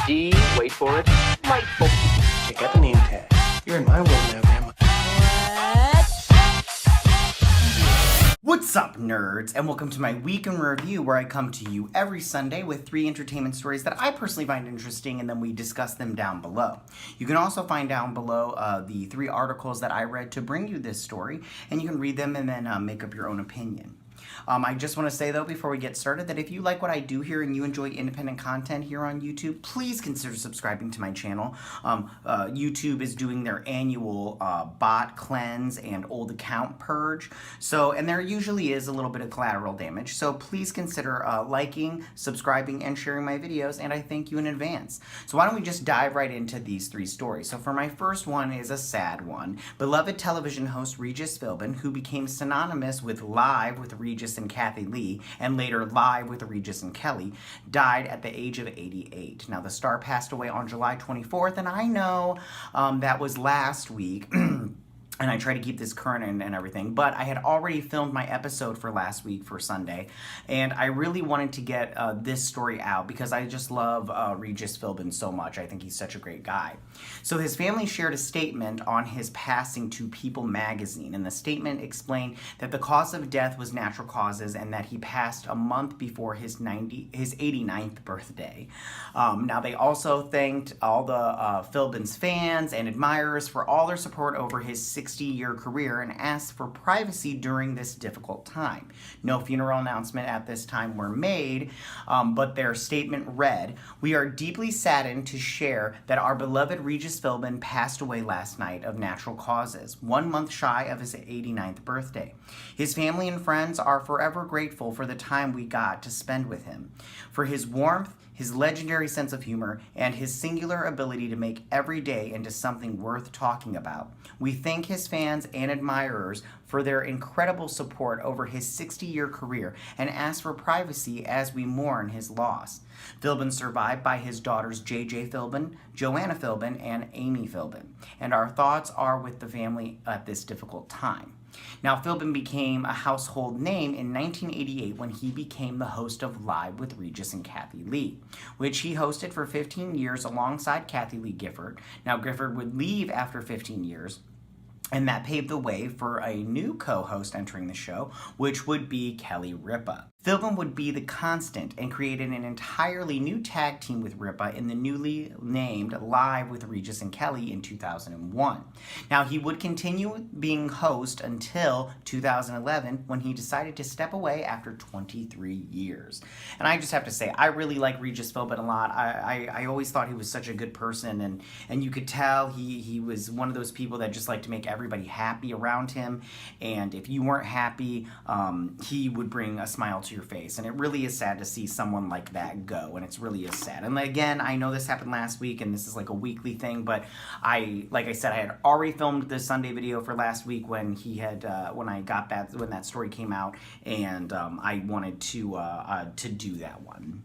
D, wait for it, delightful. Check out the name tag. You're in my world now, Grandma. What's up, nerds, and welcome to my week in review, where I come to you every Sunday with 3 entertainment stories that I personally find interesting, and then we discuss them down below. You can also find down below the 3 articles that I read to bring you this story, and you can read them and then make up your own opinion. I just want to say, though, before we get started, that if you like what I do here and you enjoy independent content here on YouTube, please consider subscribing to my channel. YouTube is doing their annual bot cleanse and old account purge, and there usually is a little bit of collateral damage, so please consider liking, subscribing, and sharing my videos, and I thank you in advance. So why don't we just dive right into these 3 stories. So for my first one is a sad one. Beloved television host Regis Philbin, who became synonymous with Live with Regis and Kathy Lee, and later Live with Regis and Kelly, died at the age of 88. Now, the star passed away on July 24th, and I know that was last week, and I try to keep this current and everything, but I had already filmed my episode for last week for Sunday, and I really wanted to get this story out because I just love Regis Philbin so much. I think he's such a great guy. So his family shared a statement on his passing to People magazine, and the statement explained that the cause of death was natural causes and that he passed a month before his 89th birthday. Now, they also thanked all the Philbin's fans and admirers for all their support over his 60-year career and asked for privacy during this difficult time. No funeral announcement at this time were made, but their statement read, "We are deeply saddened to share that our beloved Regis Philbin passed away last night of natural causes, 1 month shy of his 89th birthday. His family and friends are forever grateful for the time we got to spend with him, for his warmth, his legendary sense of humor, and his singular ability to make every day into something worth talking about. We thank his fans and admirers for their incredible support over his 60-year career and ask for privacy as we mourn his loss." Philbin survived by his daughters J.J. Philbin, Joanna Philbin, and Amy Philbin, and our thoughts are with the family at this difficult time. Now, Philbin became a household name in 1988 when he became the host of Live with Regis and Kathy Lee, which he hosted for 15 years alongside Kathy Lee Gifford. Now, Gifford would leave after 15 years, and that paved the way for a new co-host entering the show, which would be Kelly Ripa. Philbin would be the constant and created an entirely new tag team with Ripa in the newly named Live with Regis and Kelly in 2001. Now, he would continue being host until 2011 when he decided to step away after 23 years. And I just have to say, I really like Regis Philbin a lot. I always thought he was such a good person, and you could tell he was one of those people that just liked to make everybody happy around him, and if you weren't happy, he would bring a smile to your face, and it really is sad to see someone like that go, and it's really is sad. And again, I know this happened last week, and this is like a weekly thing, but like I said, I had already filmed the Sunday video for last week when he had, when that story came out, and I wanted to do that one.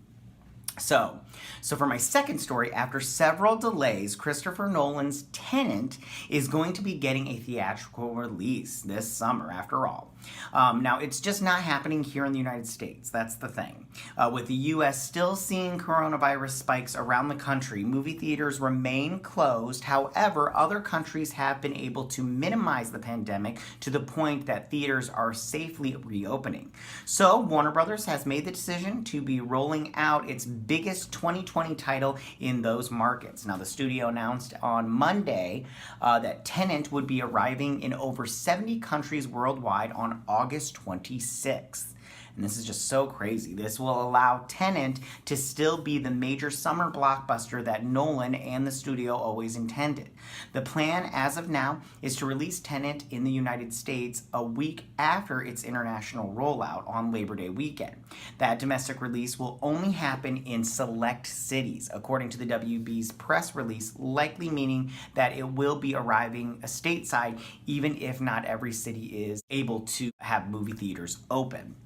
So for my second story, after several delays, Christopher Nolan's Tenet is going to be getting a theatrical release this summer, after all. Now, it's just not happening here in the United States. That's the thing. With the U.S. still seeing coronavirus spikes around the country, movie theaters remain closed. However, other countries have been able to minimize the pandemic to the point that theaters are safely reopening. So, Warner Brothers has made the decision to be rolling out its biggest 2020 title in those markets. Now, the studio announced on Monday that Tenet would be arriving in over 70 countries worldwide on August 26th. And this is just so crazy. This will allow Tenet to still be the major summer blockbuster that Nolan and the studio always intended. The plan, as of now, is to release Tenet in the United States a week after its international rollout on Labor Day weekend. That domestic release will only happen in select cities, according to the WB's press release, likely meaning that it will be arriving stateside, even if not every city is able to have movie theaters open.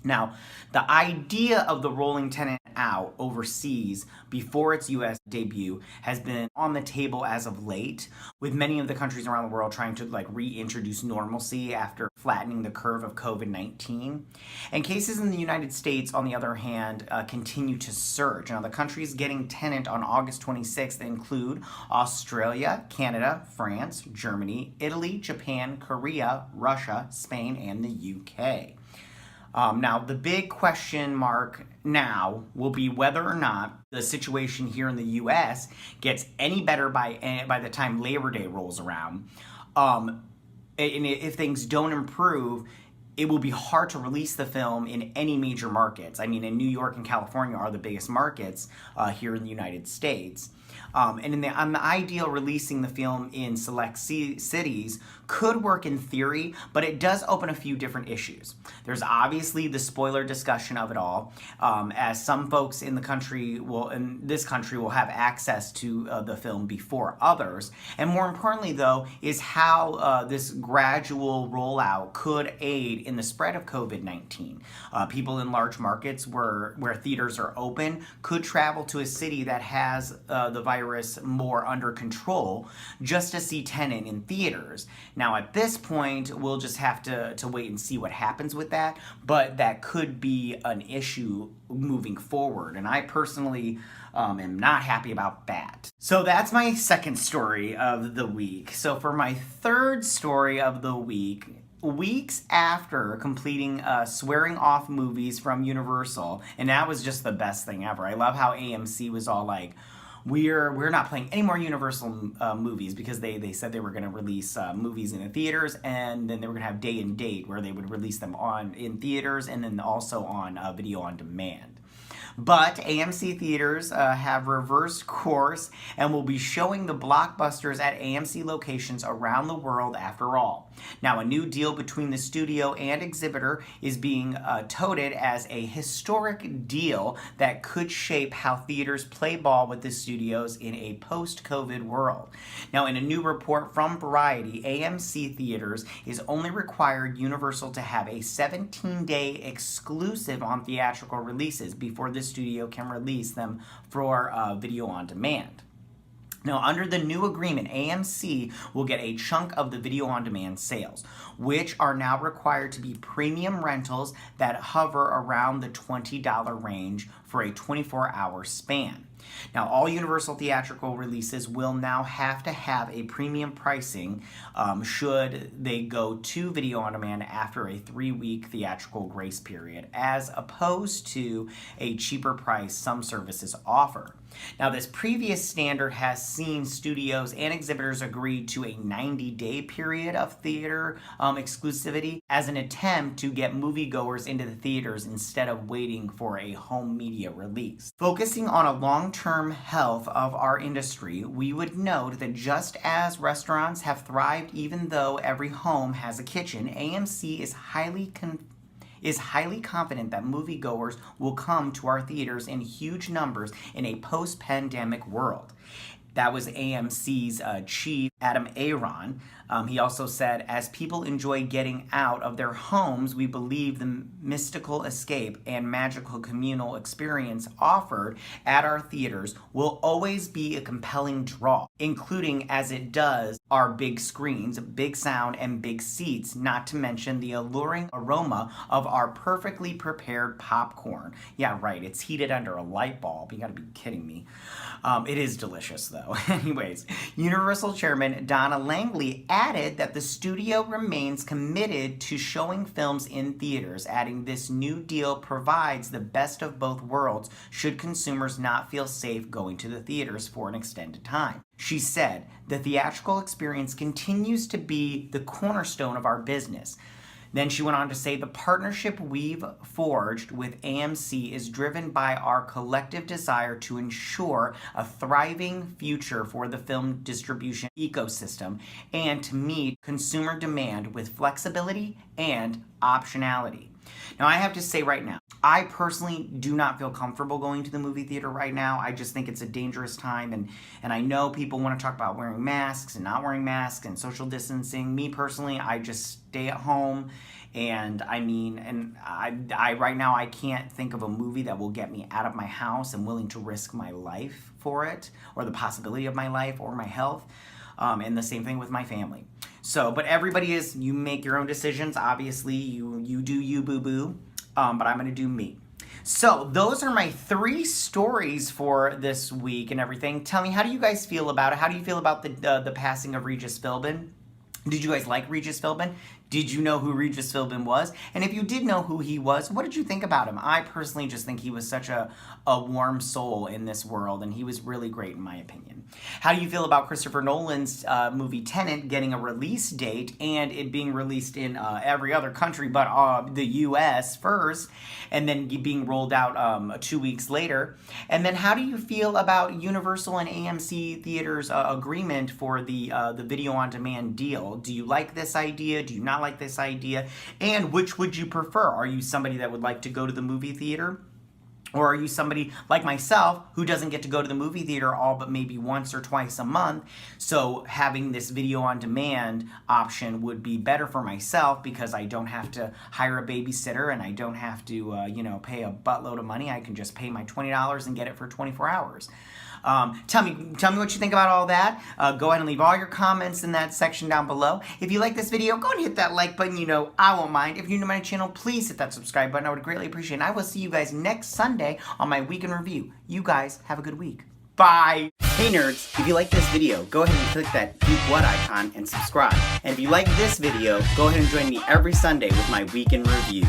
Now, the idea of the rolling Tenet out overseas before its US debut has been on the table as of late, with many of the countries around the world trying to reintroduce normalcy after flattening the curve of COVID-19. And cases in the United States, on the other hand, continue to surge. Now, the countries getting Tenet on August 26th include Australia, Canada, France, Germany, Italy, Japan, Korea, Russia, Spain, and the UK. Now, the big question mark now will be whether or not the situation here in the U.S. gets any better by the time Labor Day rolls around. And if things don't improve, it will be hard to release the film in any major markets. I mean, in New York and California are the biggest markets here in the United States. And on the ideal, releasing the film in select cities could work in theory, but it does open a few different issues. There's obviously the spoiler discussion of it all, as some folks in this country will have access to the film before others. And more importantly, though, is how this gradual rollout could aid in the spread of COVID-19. People in large markets where theaters are open could travel to a city that has the virus more under control just to see Tenet in theaters. Now, at this point, we'll just have to wait and see what happens with that, but that could be an issue moving forward, and I personally am not happy about that. So that's my second story of the week. So for my third story of the week, weeks after completing swearing off movies from Universal, and that was just the best thing ever. I love how AMC was all like, we're not playing any more Universal movies, because they said they were going to release movies in the theaters, and then they were going to have day and date where they would release them in theaters and then also on video on demand. But AMC Theaters have reversed course and will be showing the blockbusters at AMC locations around the world after all. Now, a new deal between the studio and exhibitor is being touted as a historic deal that could shape how theaters play ball with the studios in a post-COVID world. Now, in a new report from Variety, AMC Theaters is only required Universal to have a 17-day exclusive on theatrical releases before the studio can release them for video on demand. Now, under the new agreement, AMC will get a chunk of the video-on-demand sales, which are now required to be premium rentals that hover around the $20 range for a 24-hour span. Now, all Universal theatrical releases will now have to have a premium pricing should they go to video on demand after a 3-week theatrical grace period, as opposed to a cheaper price some services offer. Now, this previous standard has seen studios and exhibitors agree to a 90-day period of theater exclusivity as an attempt to get moviegoers into the theaters instead of waiting for a home media release. Focusing on a long-term health of our industry, we would note that just as restaurants have thrived even though every home has a kitchen, AMC is highly confident that moviegoers will come to our theaters in huge numbers in a post-pandemic world. That was AMC's chief, Adam Aron. He also said, as people enjoy getting out of their homes, we believe the mystical escape and magical communal experience offered at our theaters will always be a compelling draw, including as it does our big screens, big sound, and big seats, not to mention the alluring aroma of our perfectly prepared popcorn. Yeah, right, it's heated under a light bulb. You gotta be kidding me. It is delicious, though. Anyways, Universal Chairman Donna Langley added that the studio remains committed to showing films in theaters, adding this new deal provides the best of both worlds should consumers not feel safe going to the theaters for an extended time. She said, the theatrical experience continues to be the cornerstone of our business. Then she went on to say, the partnership we've forged with AMC is driven by our collective desire to ensure a thriving future for the film distribution ecosystem and to meet consumer demand with flexibility and optionality. Now, I have to say right now, I personally do not feel comfortable going to the movie theater right now. I just think it's a dangerous time, and I know people want to talk about wearing masks and not wearing masks and social distancing. Me personally, I just stay at home And I mean, I right now I can't think of a movie that will get me out of my house and willing to risk my life for it, or the possibility of my life or my health. And the same thing with my family. So, but everybody you make your own decisions. Obviously, you do you, boo-boo. But I'm gonna do me. So those are my 3 stories for this week and everything. Tell me, how do you guys feel about it? How do you feel about the passing of Regis Philbin? Did you guys like Regis Philbin? Did you know who Regis Philbin was? And if you did know who he was, what did you think about him? I personally just think he was such a warm soul in this world, and he was really great in my opinion. How do you feel about Christopher Nolan's movie Tenet getting a release date and it being released in every other country but the US first, and then being rolled out 2 weeks later? And then how do you feel about Universal and AMC Theatres' agreement for the video on demand deal? Do you like this idea? Do you not like this idea? And which would you prefer? Are you somebody that would like to go to the movie theater? Or are you somebody like myself who doesn't get to go to the movie theater all but maybe once or twice a month? So having this video on demand option would be better for myself because I don't have to hire a babysitter and I don't have to, pay a buttload of money. I can just pay my $20 and get it for 24 hours. Tell me what you think about all that. Go ahead and leave all your comments in that section down below. If you like this video, go and hit that like button. I won't mind. If you're new to my channel, please hit that subscribe button. I would greatly appreciate it. And I will see you guys next Sunday on my week in review. You guys have a good week. Bye! Hey nerds, if you like this video, go ahead and click that Geek What icon and subscribe. And if you like this video, go ahead and join me every Sunday with my week in review.